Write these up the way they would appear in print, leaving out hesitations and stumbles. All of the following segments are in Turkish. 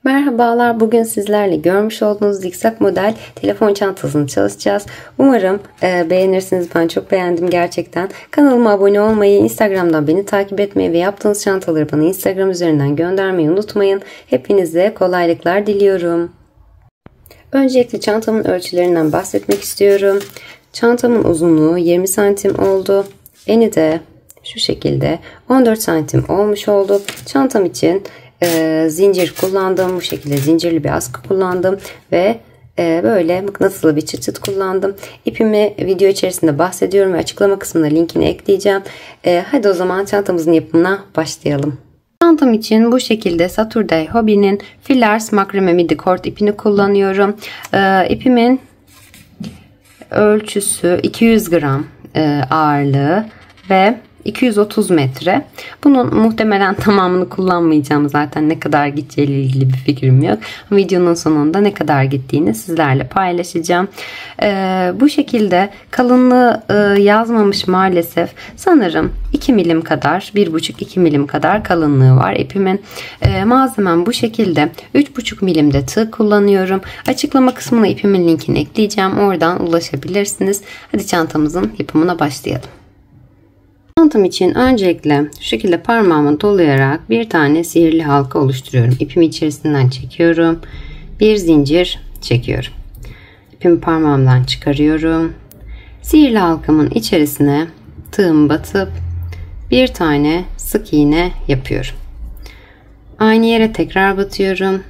Merhabalar, bugün sizlerle görmüş olduğunuz zikzak model telefon çantasını çalışacağız. Umarım beğenirsiniz. Ben çok beğendim gerçekten. Kanalıma abone olmayı, Instagram'dan beni takip etmeyi ve yaptığınız çantaları bana Instagram üzerinden göndermeyi unutmayın. Hepinize kolaylıklar diliyorum. Öncelikle çantamın ölçülerinden bahsetmek istiyorum. Çantamın uzunluğu 20 santim oldu. Eni de şu şekilde 14 santim olmuş oldu. Çantam için zincir kullandım. Bu şekilde zincirli bir askı kullandım ve böyle mıknatıslı bir çıt çıt kullandım. İpimi video içerisinde bahsediyorum ve açıklama kısmına linkini ekleyeceğim. Hadi o zaman çantamızın yapımına başlayalım. Çantam için bu şekilde Saturday Hobby'nin Fillers Makrame Midi Cord ipini kullanıyorum. İpimin ölçüsü 200 gram ağırlığı ve 230 metre. Bunun muhtemelen tamamını kullanmayacağım, zaten ne kadar gideceğiyle ilgili bir fikrim yok. Videonun sonunda ne kadar gittiğini sizlerle paylaşacağım. Bu şekilde kalınlığı yazmamış maalesef. Sanırım 2 milim kadar, 1,5-2 milim kadar kalınlığı var ipimin. Malzemem bu şekilde. 3,5 milimde tığ kullanıyorum. Açıklama kısmına ipimin linkini ekleyeceğim. Oradan ulaşabilirsiniz. Hadi çantamızın yapımına başlayalım. Çantam için öncelikle şu şekilde parmağımı dolayarak bir tane sihirli halka oluşturuyorum. İpimi içerisinden çekiyorum. Bir zincir çekiyorum. İpimi parmağımdan çıkarıyorum. Sihirli halkamın içerisine tığımı batıp bir tane sık iğne yapıyorum. Aynı yere tekrar batıyorum.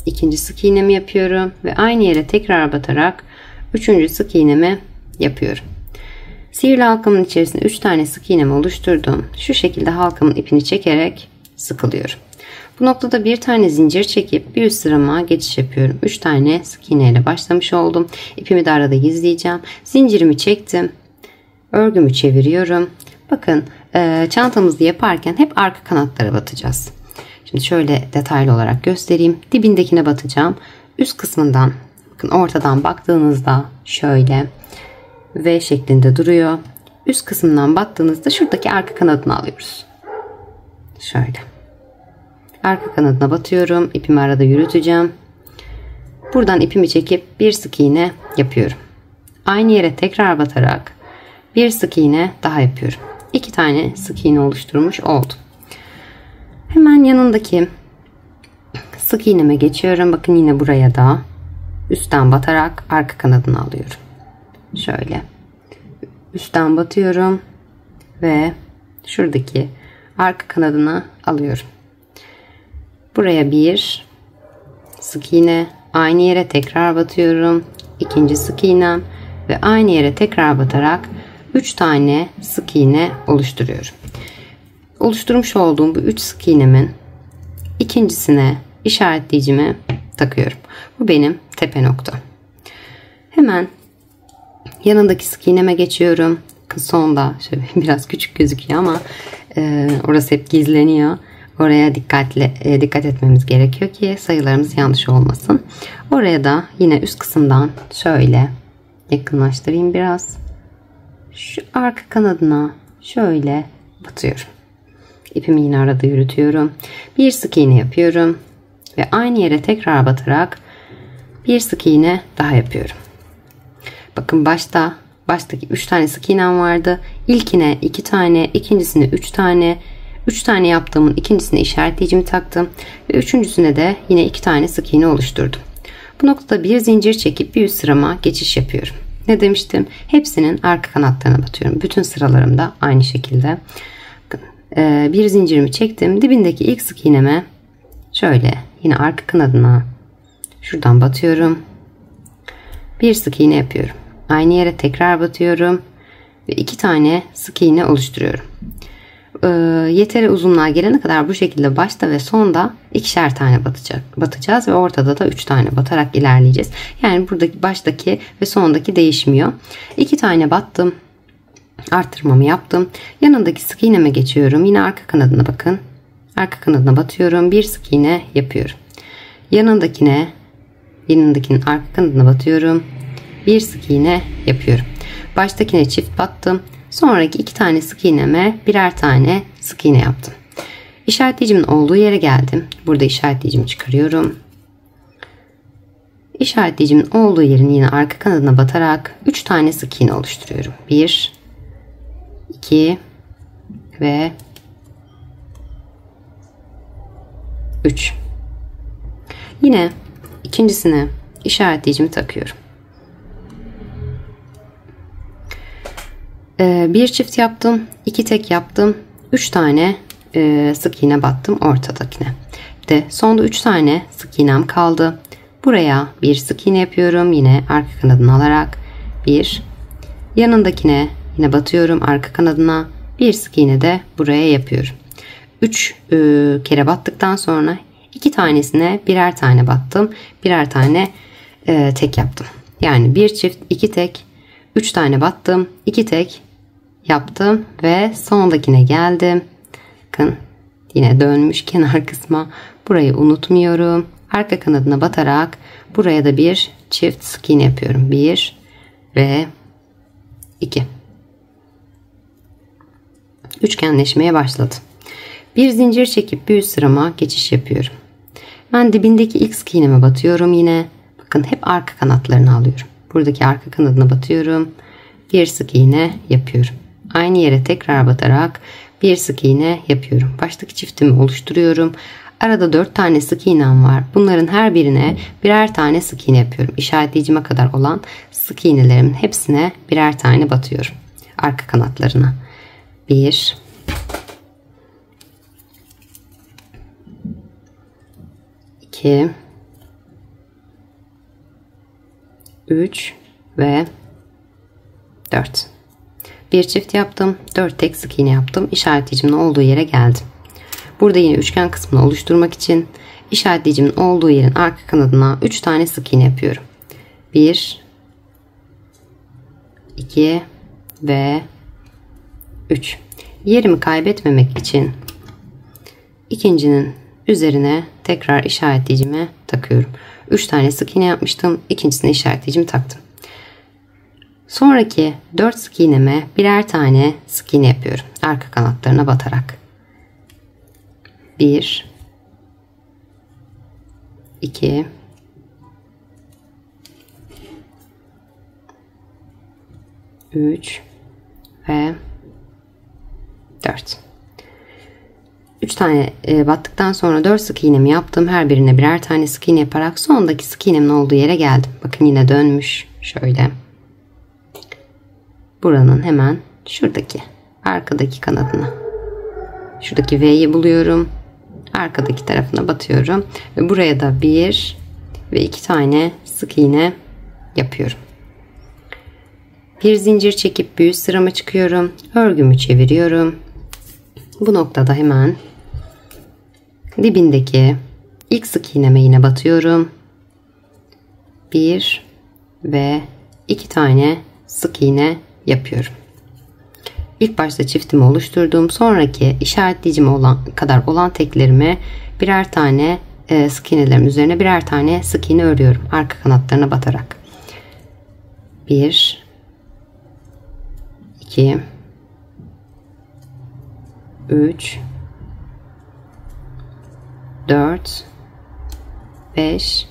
İkinci sık iğnemi yapıyorum ve aynı yere tekrar batarak üçüncü sık iğnemi yapıyorum. Sihirli halkamın içerisinde 3 tane sık iğnemi oluşturdum. Şu şekilde halkamın ipini çekerek sıkılıyorum. Bu noktada bir tane zincir çekip bir üst sırama geçiş yapıyorum. 3 tane sık iğne ile başlamış oldum. İpimi de arada gizleyeceğim. Zincirimi çektim. Örgümü çeviriyorum. Bakın çantamızı yaparken hep arka kanatlara batacağız. Şimdi şöyle detaylı olarak göstereyim. Dibindekine batacağım. Üst kısmından, bakın ortadan baktığınızda şöyle V şeklinde duruyor. Üst kısmından battığınızda şuradaki arka kanadını alıyoruz. Şöyle. Arka kanadına batıyorum. İpimi arada yürüteceğim. Buradan ipimi çekip bir sık iğne yapıyorum. Aynı yere tekrar batarak bir sık iğne daha yapıyorum. 2 tane sık iğne oluşturmuş oldum. Hemen yanındaki sık iğneme geçiyorum. Bakın yine buraya da üstten batarak arka kanadını alıyorum. Şöyle üstten batıyorum ve şuradaki arka kanadını alıyorum. Buraya bir sık iğne, aynı yere tekrar batıyorum. İkinci sık iğnem ve aynı yere tekrar batarak 3 tane sık iğne oluşturuyorum. Oluşturmuş olduğum bu 3 sık iğnemin ikincisine işaretleyicimi takıyorum. Bu benim tepe nokta. Hemen yanındaki sık iğneme geçiyorum. Sonda şöyle biraz küçük gözüküyor ama orası hep gizleniyor. Oraya dikkat etmemiz gerekiyor ki sayılarımız yanlış olmasın. Oraya da yine üst kısımdan şöyle yakınlaştırayım biraz. Şu arka kanadına şöyle batıyorum. İpimi yine arada yürütüyorum. Bir sık iğne yapıyorum ve aynı yere tekrar batarak bir sık iğne daha yapıyorum. Bakın baştaki 3 tane sık iğnem vardı. İlkine 2 tane, ikincisine 3 tane. 3 tane yaptığımın ikincisine işaretleyicimi taktım. Ve üçüncüsüne de yine 2 tane sık iğne oluşturdum. Bu noktada bir zincir çekip bir üst sırama geçiş yapıyorum. Ne demiştim? Hepsinin arka kanatlarına batıyorum. Bütün sıralarımda aynı şekilde. Bir zincirimi çektim. Dibindeki ilk sık iğneme şöyle yine arka kanadına şuradan batıyorum. Bir sık iğne yapıyorum. Aynı yere tekrar batıyorum ve 2 tane sık iğne oluşturuyorum. Yeteri uzunluğa gelene kadar bu şekilde başta ve sonda 2'şer tane batacağız ve ortada da 3 tane batarak ilerleyeceğiz. Yani buradaki baştaki ve sondaki değişmiyor. 2 tane battım. Arttırmamı yaptım. Yanındaki sık iğneme geçiyorum. Yine arka kanadına bakın. Arka kanadına batıyorum. Bir sık iğne yapıyorum. Yanındakinin arka kanadına batıyorum. Bir sık iğne yapıyorum. Baştakine çift battım. Sonraki 2 tane sık iğneme birer tane sık iğne yaptım. İşaretleyicimin olduğu yere geldim. Burada işaretleyicimi çıkarıyorum. İşaretleyicimin olduğu yerin yine arka kanadına batarak 3 tane sık iğne oluşturuyorum. 1, 2 ve 3. Yine ikincisine işaretleyicimi takıyorum. Bir çift yaptım, 2 tek yaptım, 3 tane sık iğne battım ortadakine. De sonda 3 tane sık iğnem kaldı. Buraya bir sık iğne yapıyorum. Yine arka kanadını alarak bir, yanındakine yine batıyorum arka kanadına, bir sık iğne de buraya yapıyorum. 3 kere battıktan sonra 2 tanesine birer tane battım. Birer tane tek yaptım. Yani bir çift, 2 tek, 3 tane battım, 2 tek yaptım ve sondakine geldim. Bakın yine dönmüş kenar kısma. Burayı unutmuyorum. Arka kanadına batarak buraya da bir çift sık iğne yapıyorum. 1 ve 2. Üçgenleşmeye başladı. Bir zincir çekip bir üst sırama geçiş yapıyorum. Ben dibindeki ilk sık iğneme batıyorum yine. Bakın hep arka kanatlarını alıyorum. Buradaki arka kanadına batıyorum. Bir sık iğne yapıyorum. Aynı yere tekrar batarak bir sık iğne yapıyorum. Baştaki çiftimi oluşturuyorum. Arada 4 tane sık iğnem var. Bunların her birine birer tane sık iğne yapıyorum. İşaretleyicime kadar olan sık iğnelerimin hepsine birer tane batıyorum. Arka kanatlarına. 1, 2, 3 ve 4. Bir çift yaptım. 4 tek sık iğne yaptım. İşaretleyicimin olduğu yere geldim. Burada yine üçgen kısmını oluşturmak için işaretleyicimin olduğu yerin arka kanadına 3 tane sık iğne yapıyorum. 1, 2 ve 3. Yerimi kaybetmemek için ikincinin üzerine tekrar işaretleyicimi takıyorum. 3 tane sık iğne yapmıştım. İkincisine işaretleyicimi taktım. Sonraki 4 sık iğneme birer tane sık iğne yapıyorum. Arka kanatlarına batarak. 1, 2, 3 ve 4. 3 tane battıktan sonra 4 sık iğnemi yaptım. Her birine birer tane sık iğne yaparak sondaki sık iğnemin olduğu yere geldim. Bakın yine dönmüş. Şöyle. Buranın hemen şuradaki arkadaki kanadına. Şuradaki V'yi buluyorum. Arkadaki tarafına batıyorum. Ve buraya da 1 ve 2 tane sık iğne yapıyorum. Bir zincir çekip bir üst sırama çıkıyorum. Örgümü çeviriyorum. Bu noktada hemen dibindeki ilk sık iğneme yine batıyorum. 1 ve 2 tane sık iğne yapıyorum. İlk başta çiftimi oluşturduğum, sonraki işaretleyicim olan teklerime birer tane sık iğnelerin üzerine birer tane sık iğne örüyorum. Arka kanatlarına batarak. 1, 2, 3, 4, 5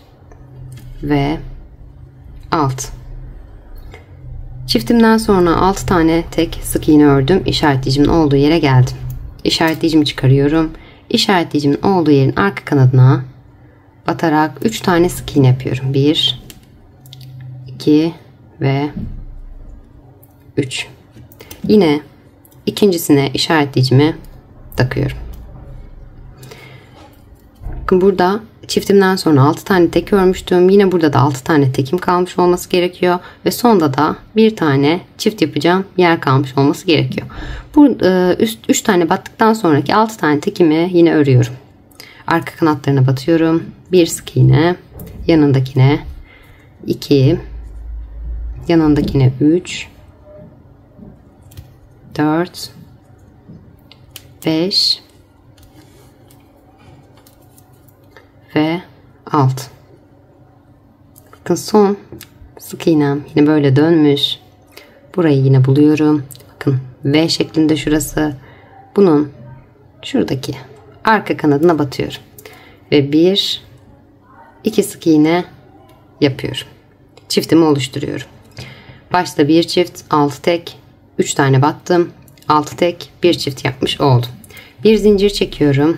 ve 6. Çiftimden sonra 6 tane tek sık iğne ördüm. İşaretleyicimin olduğu yere geldim. İşaretleyicimi çıkarıyorum. İşaretleyicimin olduğu yerin arka kanadına batarak 3 tane sık iğne yapıyorum. 1, 2 ve 3. Yine ikincisine işaretleyicimi takıyorum. Bakın burada çiftimden sonra 6 tane tek örmüştüm. Yine burada da 6 tane tekim kalmış olması gerekiyor. Ve sonda da bir tane çift yapacağım yer kalmış olması gerekiyor. Bu 3 tane battıktan sonraki 6 tane tekimi yine örüyorum. Arka kanatlarına batıyorum. Bir sık iğne, yanındakine 2, yanındakine 3, 4, 5 ve 6. Bakın son sık iğnem yine böyle dönmüş. Burayı yine buluyorum. Bakın V şeklinde şurası. Bunun şuradaki arka kanadına batıyorum. Ve 1, 2 sık iğne yapıyorum. Çiftimi oluşturuyorum. Başta bir çift, 6 tek, 3 tane battım. 6 tek, bir çift yapmış oldum. Bir zincir çekiyorum.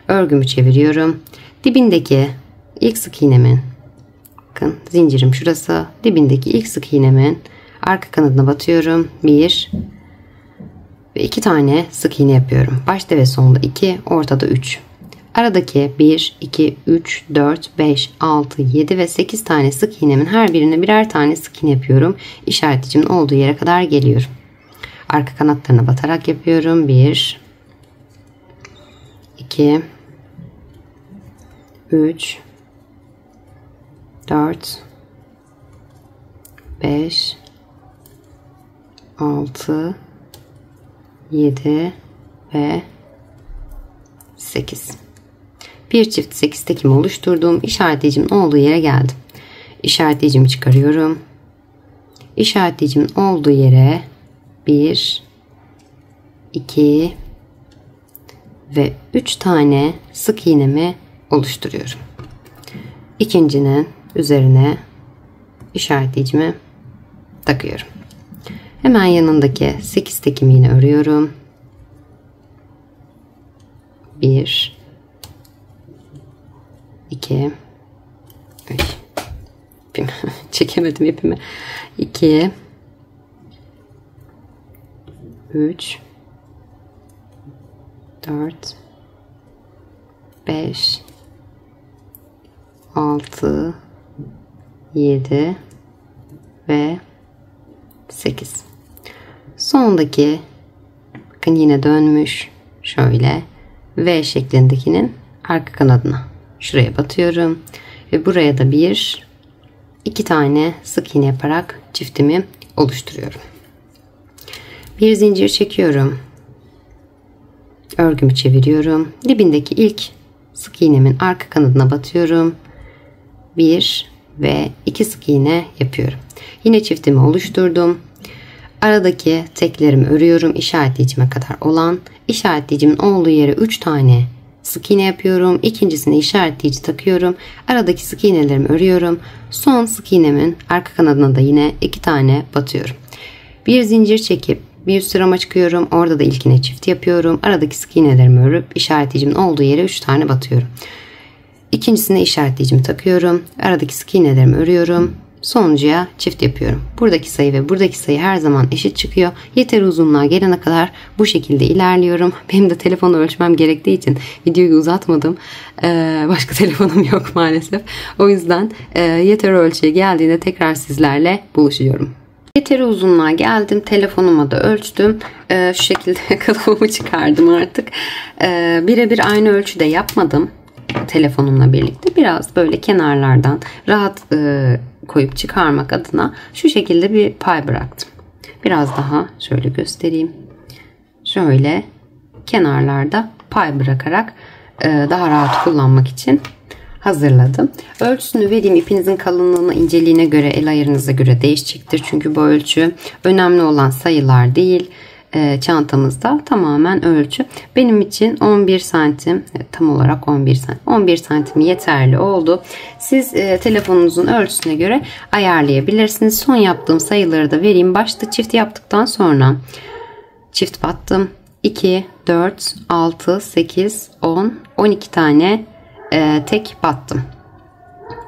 Örgümü çeviriyorum. Dibindeki ilk sık iğnemin, bakın zincirim şurası, dibindeki ilk sık iğnemin arka kanadına batıyorum. 1 ve 2 tane sık iğne yapıyorum. Başta ve sonda 2, ortada 3. Aradaki 1, 2, 3, 4, 5, 6, 7 ve 8 tane sık iğnemin her birine birer tane sık iğne yapıyorum. İşareticimin olduğu yere kadar geliyorum. Arka kanatlarına batarak yapıyorum. 1, 2, 3, 4, 5, 6, 7 ve 8. Bir çift 8 tekimi oluşturdum. İşaretleyicimin olduğu yere geldim. İşaretleyicimi çıkarıyorum. İşaretleyicimin olduğu yere 1, 2 ve 3 tane sık iğnemi oluşturuyorum. İkincinin üzerine işaretleyicimi takıyorum. Hemen yanındaki 8 tekimi yine örüyorum. 1, 2, çekemedim ipimi. 2, 3, 4, 5, 6, 7 ve 8. Sondaki, bakın yine dönmüş. Şöyle V şeklindekinin arka kanadına şuraya batıyorum ve buraya da 1, 2 tane sık iğne yaparak çiftimi oluşturuyorum. Bir zincir çekiyorum. Örgümü çeviriyorum. Dibindeki ilk sık iğnemin arka kanadına batıyorum. 1 ve 2 sık iğne yapıyorum. Yine çiftimi oluşturdum. Aradaki teklerimi örüyorum. İşaretleyicime kadar olan. İşaretleyicimin olduğu yere 3 tane sık iğne yapıyorum. İkincisine işaretleyici takıyorum. Aradaki sık iğnelerimi örüyorum. Son sık iğnemin arka kanadına da yine 2 tane batıyorum. Bir zincir çekip bir üst sırama çıkıyorum. Orada da ilkine çift yapıyorum. Aradaki sık iğnelerimi örüp işaretleyicimin olduğu yere 3 tane batıyorum. İkincisine işaretleyicimi takıyorum. Aradaki sık iğnelerimi örüyorum. Sonuncuya çift yapıyorum. Buradaki sayı ve buradaki sayı her zaman eşit çıkıyor. Yeter uzunluğa gelene kadar bu şekilde ilerliyorum. Benim de telefonu ölçmem gerektiği için videoyu uzatmadım. Başka telefonum yok maalesef. O yüzden yeter ölçüye geldiğinde tekrar sizlerle buluşuyorum. Yeteri uzunluğa geldim. Telefonuma da ölçtüm. Şu şekilde kalıbımı çıkardım artık. Birebir aynı ölçüde yapmadım. Telefonumla birlikte biraz böyle kenarlardan rahat koyup çıkarmak adına şu şekilde bir pay bıraktım. Biraz daha şöyle göstereyim. Şöyle kenarlarda pay bırakarak daha rahat kullanmak için hazırladım. Ölçüsünü vereyim. İpinizin kalınlığına, inceliğine göre, el ayarınıza göre değişecektir. Çünkü bu ölçü önemli olan sayılar değil. Çantamızda tamamen ölçü. Benim için 11 santim, tam olarak 11 santim. 11 santim yeterli oldu. Siz telefonunuzun ölçüsüne göre ayarlayabilirsiniz. Son yaptığım sayıları da vereyim. Başta çift yaptıktan sonra çift battım. 2, 4, 6, 8, 10, 12 tane tek battım.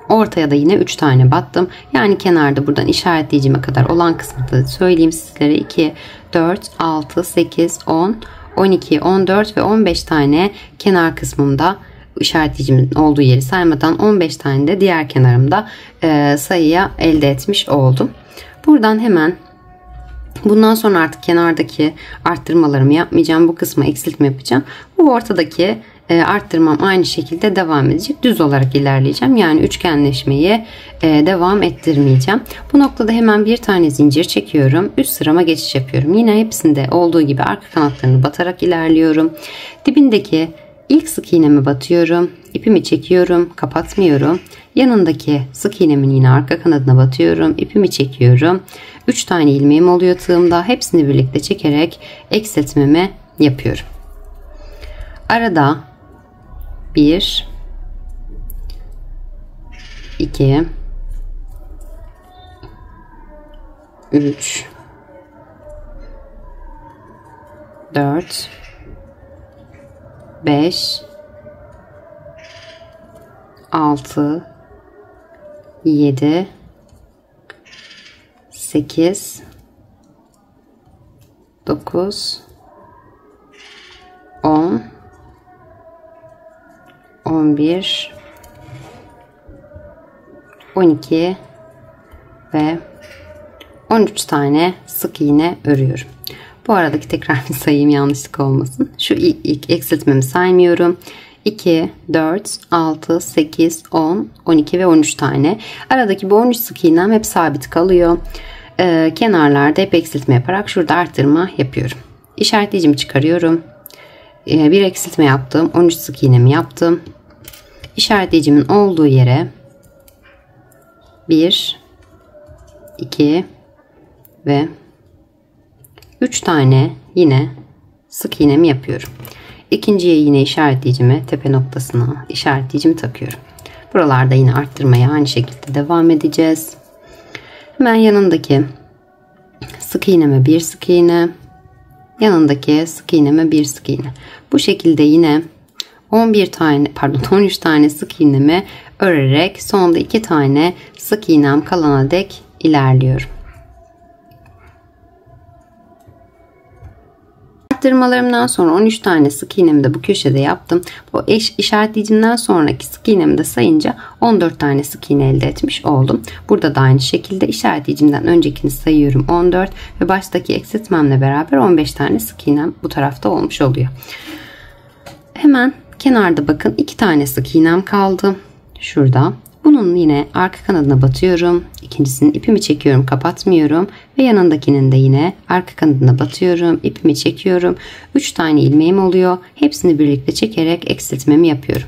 Ortaya da yine 3 tane battım. Yani kenarda buradan işaretleyicime kadar olan kısmı da söyleyeyim sizlere. 2, 4, 6, 8, 10, 12, 14 ve 15 tane kenar kısmımda işaretleyicimin olduğu yeri saymadan 15 tane de diğer kenarımda sayıya elde etmiş oldum. Buradan hemen bundan sonra artık kenardaki arttırmalarımı yapmayacağım. Bu kısmı eksiltme yapacağım. Bu ortadaki arttırmam aynı şekilde devam edecek. Düz olarak ilerleyeceğim. Yani üçgenleşmeyi devam ettirmeyeceğim. Bu noktada hemen bir tane zincir çekiyorum. Üst sırama geçiş yapıyorum. Yine hepsinde olduğu gibi arka kanatlarını batarak ilerliyorum. Dibindeki ilk sık iğnemi batıyorum. İpimi çekiyorum. Kapatmıyorum. Yanındaki sık iğnemin yine arka kanadına batıyorum. İpimi çekiyorum. 3 tane ilmeğim oluyor tığımda. Hepsini birlikte çekerek eksiltmemi yapıyorum. Arada 1, 2, 3 4 5 6 7 8 9 10 11 12 ve 13 tane sık iğne örüyorum. Bu aradaki tekrar bir sayayım, yanlışlık olmasın. Şu ilk eksiltmemi saymıyorum. 2, 4, 6, 8, 10, 12 ve 13 tane. Aradaki bu 13 sık iğnem hep sabit kalıyor. Kenarlarda hep eksiltme yaparak şurada arttırma yapıyorum. İşaretleyicimi çıkarıyorum. Bir eksiltme yaptım. 13 sık iğnemi yaptım. İşaretleyicimin olduğu yere 1, 2 ve 3 tane yine sık iğnemi yapıyorum. İkinciye yine işaretleyicimi tepe noktasına işaretleyicimi takıyorum. Buralarda yine arttırmaya aynı şekilde devam edeceğiz. Hemen yanındaki sık iğneme bir sık iğne, yanındaki sık iğneme bir sık iğne. Bu şekilde yine 13 tane sık iğnemi örerek sonda 2 tane sık iğnem kalana dek ilerliyorum. Arttırmalarımdan sonra 13 tane sık iğnemi de bu köşede yaptım. Bu işaretleyicimden sonraki sık iğnemi de sayınca 14 tane sık iğne elde etmiş oldum. Burada da aynı şekilde işaretleyicimden öncekini sayıyorum 14 ve baştaki eksiltmemle beraber 15 tane sık iğnem bu tarafta olmuş oluyor. Hemen kenarda bakın 2 tane sık iğnem kaldı. Şurada. Bunun yine arka kanadına batıyorum. İkincisinin ipimi çekiyorum, kapatmıyorum ve yanındakinin de yine arka kanadına batıyorum, ipimi çekiyorum. 3 tane ilmeğim oluyor. Hepsini birlikte çekerek eksiltmemi yapıyorum.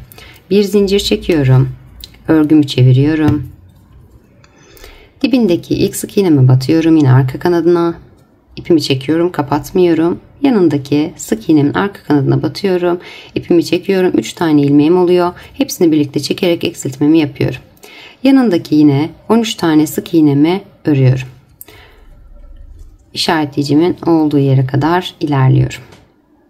Bir zincir çekiyorum. Örgümü çeviriyorum. Dibindeki ilk sık iğneme batıyorum yine arka kanadına. İpimi çekiyorum, kapatmıyorum. Yanındaki sık iğnemin arka kanadına batıyorum. İpimi çekiyorum. 3 tane ilmeğim oluyor. Hepsini birlikte çekerek eksiltmemi yapıyorum. Yanındaki yine 13 tane sık iğnemi örüyorum. İşaretleyicimin olduğu yere kadar ilerliyorum.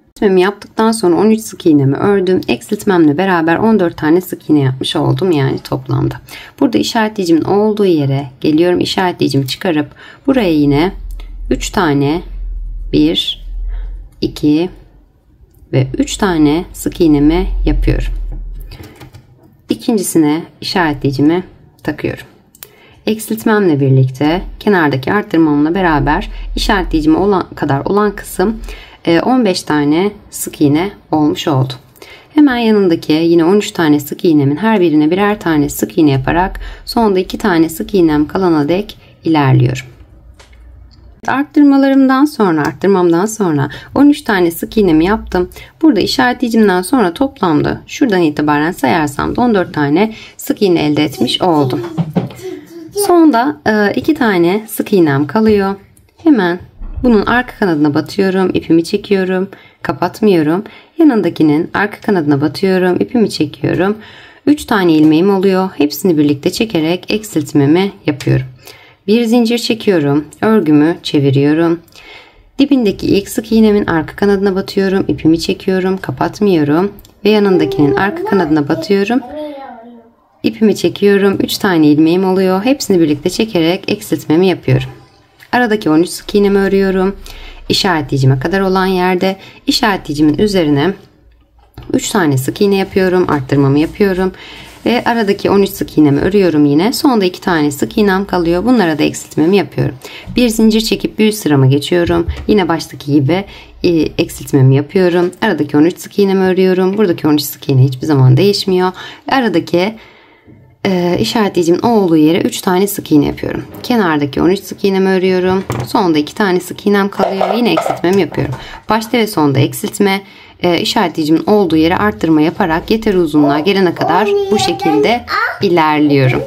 Eksiltmemi yaptıktan sonra 13 sık iğnemi ördüm. Eksiltmemle beraber 14 tane sık iğne yapmış oldum yani toplamda. Burada işaretleyicimin olduğu yere geliyorum. İşaretleyicimi çıkarıp buraya yine 3 tane 1, 2 ve 3 tane sık iğnemi yapıyorum. İkincisine işaretleyicimi takıyorum. Eksiltmemle birlikte kenardaki arttırmamla beraber işaretleyicime kadar olan kısım 15 tane sık iğne olmuş oldu. Hemen yanındaki yine 13 tane sık iğnemin her birine birer tane sık iğne yaparak sonda 2 tane sık iğnem kalana dek ilerliyorum. Arttırmamdan sonra 13 tane sık iğnemi yaptım. Burada işaretleyicimden sonra toplamda şuradan itibaren sayarsam da 14 tane sık iğne elde etmiş oldum. Sonda 2 tane sık iğnem kalıyor. Hemen bunun arka kanadına batıyorum, ipimi çekiyorum, kapatmıyorum. Yanındakinin arka kanadına batıyorum, ipimi çekiyorum. 3 tane ilmeğim oluyor. Hepsini birlikte çekerek eksiltmemi yapıyorum. Bir zincir çekiyorum. Örgümü çeviriyorum. Dibindeki ilk sık iğnemin arka kanadına batıyorum. İpimi çekiyorum. Kapatmıyorum. Ve yanındakinin arka kanadına batıyorum. İpimi çekiyorum. 3 tane ilmeğim oluyor. Hepsini birlikte çekerek eksiltmemi yapıyorum. Aradaki 13 sık iğnemi örüyorum. İşaretleyicime kadar olan yerde işaretleyicimin üzerine 3 tane sık iğne yapıyorum. Arttırmamı yapıyorum. Ve aradaki 13 sık iğnemi örüyorum yine. Sonda 2 tane sık iğnem kalıyor. Bunlara da eksiltmemi yapıyorum. Bir zincir çekip bir üst sırama geçiyorum. Yine baştaki gibi eksiltmemi yapıyorum. Aradaki 13 sık iğnemi örüyorum. Buradaki 13 sık iğne hiçbir zaman değişmiyor. Aradaki işaretleyicimin olduğu yere 3 tane sık iğne yapıyorum. Kenardaki 13 sık iğnemi örüyorum. Sonda 2 tane sık iğnem kalıyor. Yine eksiltmemi yapıyorum. Başta ve sonda eksiltme, işaretleyicimin olduğu yere arttırma yaparak yeter uzunluğa gelene kadar bu şekilde ilerliyorum.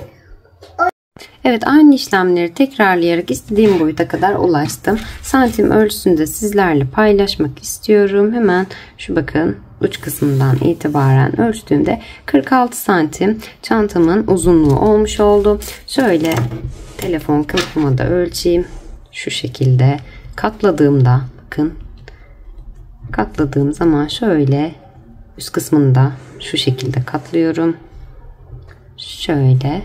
Evet, aynı işlemleri tekrarlayarak istediğim boyuta kadar ulaştım. Santim ölçüsünü de sizlerle paylaşmak istiyorum. Hemen şu bakın uç kısmından itibaren ölçtüğümde 46 santim çantamın uzunluğu olmuş oldu. Şöyle telefon kılıfıma da ölçeyim. şu şekilde katladığımda, bakın, katladığım zaman şöyle üst kısmını da şu şekilde katlıyorum. Şöyle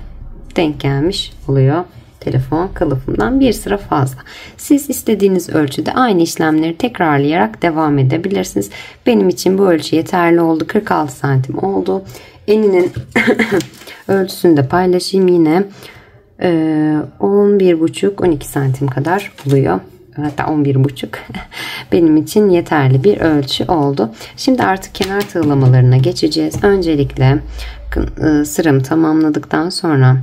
denk gelmiş oluyor telefon kılıfımdan bir sıra fazla. Siz istediğiniz ölçüde aynı işlemleri tekrarlayarak devam edebilirsiniz. Benim için bu ölçü yeterli oldu. 46 santim oldu. Eninin ölçüsünü de paylaşayım. Yine 11,5-12 santim kadar oluyor. Hatta 11,5 benim için yeterli bir ölçü oldu. Şimdi artık kenar tığlamalarına geçeceğiz. Öncelikle sıramı tamamladıktan sonra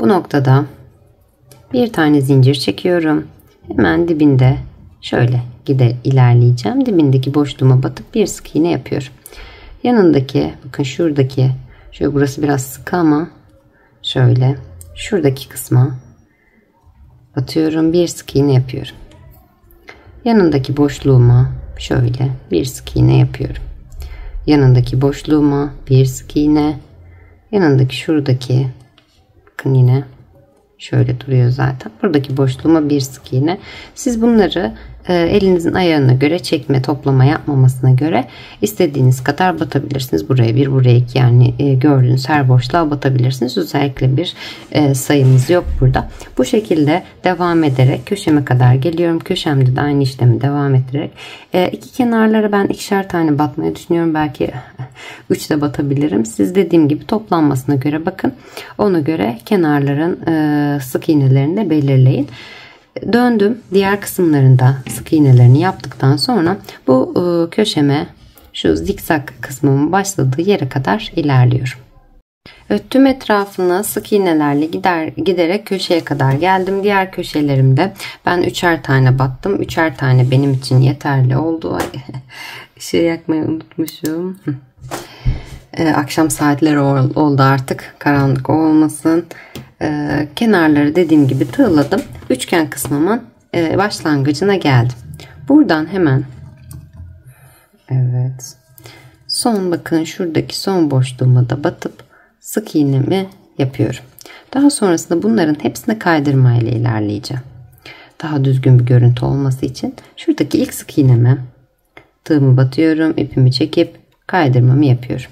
bu noktada bir tane zincir çekiyorum. Hemen dibinde şöyle ilerleyeceğim. Dibindeki boşluğuma batıp bir sık iğne yapıyorum. Yanındaki, bakın şuradaki, şöyle burası biraz sıkı ama şöyle şuradaki kısma batıyorum, bir sık iğne yapıyorum. Yanındaki boşluğuma şöyle bir sık iğne yapıyorum. Yanındaki boşluğuma bir sık iğne. Yanındaki şuradaki, bakın yine şöyle duruyor zaten. Buradaki boşluğuma bir sık iğne. Siz bunları elinizin ayarına göre, çekme toplama yapmamasına göre istediğiniz kadar batabilirsiniz. Buraya bir, buraya iki, yani gördüğünüz her boşluğa batabilirsiniz. Özellikle bir sayımız yok burada. Bu şekilde devam ederek köşeme kadar geliyorum. Köşemde de aynı işlemi devam ettirerek iki kenarlara ben ikişer tane batmayı düşünüyorum. Belki 3 de batabilirim. Siz dediğim gibi toplanmasına göre bakın. Ona göre kenarların sık iğnelerini de belirleyin. Döndüm. Diğer kısımlarında sık iğnelerini yaptıktan sonra bu köşeme, şu zikzak kısmımın başladığı yere kadar ilerliyorum. Evet, tüm etrafına sık iğnelerle giderek köşeye kadar geldim. Diğer köşelerimde ben 3'er tane battım. 3'er tane benim için yeterli oldu. Ay, ışığı yakmayı unutmuşum. Akşam saatleri oldu artık. Karanlık olmasın. Kenarları dediğim gibi tığladım. Üçgen kısmımın başlangıcına geldim. Buradan hemen, evet, son, bakın şuradaki son boşluğuma da batıp sık iğnemi yapıyorum. Daha sonrasında bunların hepsine kaydırma ile ilerleyeceğim. Daha düzgün bir görüntü olması için şuradaki ilk sık iğneme tığımı batıyorum, ipimi çekip kaydırmamı yapıyorum.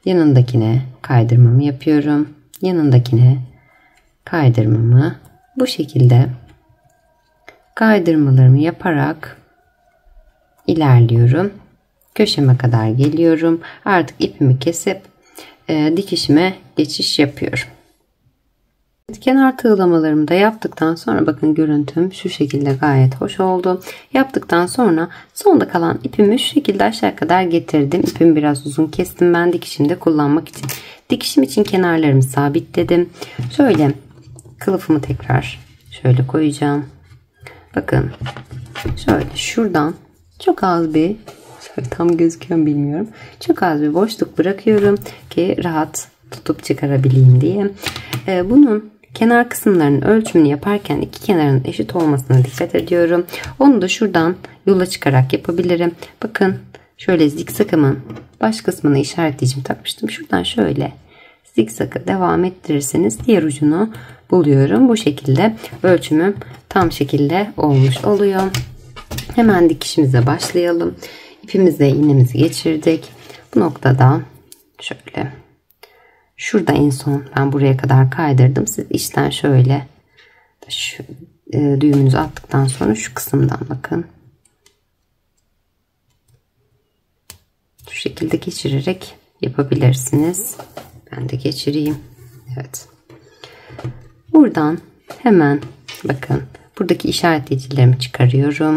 Yanındakine kaydırmamı yapıyorum. Yanındakine kaydırmamı, bu şekilde kaydırmalarımı yaparak ilerliyorum. Köşeme kadar geliyorum. Artık ipimi kesip dikişime geçiş yapıyorum. Kenar tığlamalarımı da yaptıktan sonra bakın görüntüm şu şekilde gayet hoş oldu. Yaptıktan sonra sonda kalan ipimi şu şekilde aşağı kadar getirdim. İpimi biraz uzun kestim ben dikişimde kullanmak için. Dikişim için kenarlarımı sabitledim. Şöyle kılıfımı tekrar şöyle koyacağım. Bakın şöyle şuradan çok az bir, tam gözüküyor mu bilmiyorum, çok az bir boşluk bırakıyorum ki rahat tutup çıkarabileyim diye. Bunun kenar kısımlarının ölçümünü yaparken iki kenarın eşit olmasına dikkat ediyorum. Onu da şuradan yola çıkarak yapabilirim. Bakın şöyle zikzakımın baş kısmını işaretleyicim takmıştım. Şuradan şöyle zikzakı devam ettirirseniz diğer ucunu buluyorum. Bu şekilde ölçümüm tam şekilde olmuş oluyor. Hemen dikişimize başlayalım. İpimizle iğnemizi geçirdik. Bu noktada şöyle, şurada en son ben buraya kadar kaydırdım. Siz içten şöyle şu düğümünüzü attıktan sonra şu kısımdan bakın. Şu şekilde geçirerek yapabilirsiniz. Ben de geçireyim. Evet. Buradan hemen bakın buradaki işaretleyicilerimi çıkarıyorum.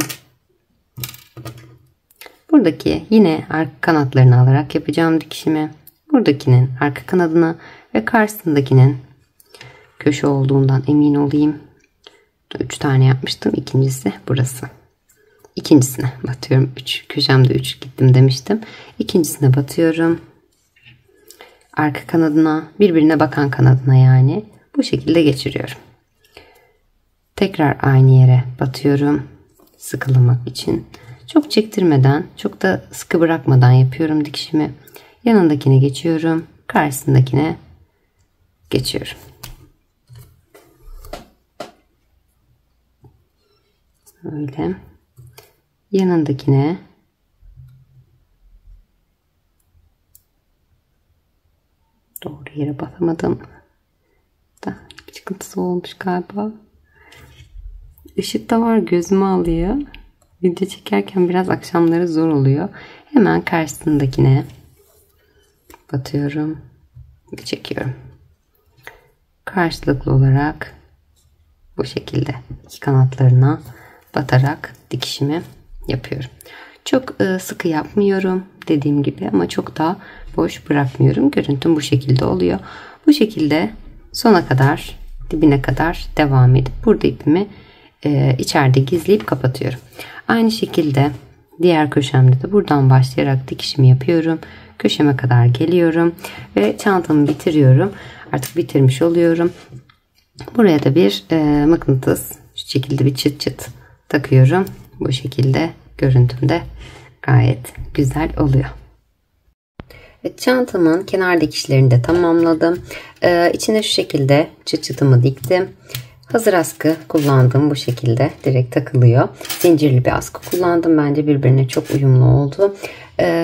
Buradaki yine arka kanatlarını alarak yapacağım dikişimi. Buradakinin arka kanadına ve karşısındakinin köşe olduğundan emin olayım. 3 tane yapmıştım. İkincisi burası. İkincisine batıyorum. 3 köşemde 3 gittim demiştim. İkincisine batıyorum. Arka kanadına, birbirine bakan kanadına yani. Bu şekilde geçiriyorum. Tekrar aynı yere batıyorum. Sıkılamak için. Çok çektirmeden, çok da sıkı bırakmadan yapıyorum dikişimi. Yanındakine geçiyorum. Karşısındakine geçiyorum. Öyle. Yanındakine doğru yere basamadım. Da bir çıkıntısı olmuş galiba. Işık da var, gözümü alıyor. Video çekerken biraz akşamları zor oluyor. Hemen karşısındakine batıyorum ve çekiyorum. Karşılıklı olarak bu şekilde iki kanatlarına batarak dikişimi yapıyorum. Çok sıkı yapmıyorum dediğim gibi ama çok da boş bırakmıyorum. Görüntüm bu şekilde oluyor. Bu şekilde sona kadar, dibine kadar devam edip burada ipimi içeride gizleyip kapatıyorum. Aynı şekilde diğer köşemde de buradan başlayarak dikişimi yapıyorum. Köşeme kadar geliyorum ve çantamı bitiriyorum. Artık bitirmiş oluyorum. Buraya da bir mıknatıs, şu şekilde bir çıt çıt takıyorum. Bu şekilde görüntümde gayet güzel oluyor. Evet, çantamın kenar dikişlerini de tamamladım. İçine şu şekilde çıt çıtımı diktim. Hazır askı kullandım, bu şekilde direkt takılıyor. Zincirli bir askı kullandım. Bence birbirine çok uyumlu oldu.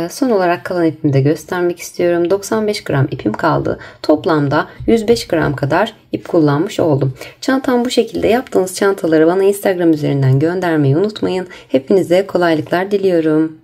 Son olarak kalan ipimi de göstermek istiyorum. 95 gram ipim kaldı. Toplamda 105 gram kadar ip kullanmış oldum. Çantam bu şekilde. Yaptığınız çantaları bana Instagram üzerinden göndermeyi unutmayın. Hepinize kolaylıklar diliyorum.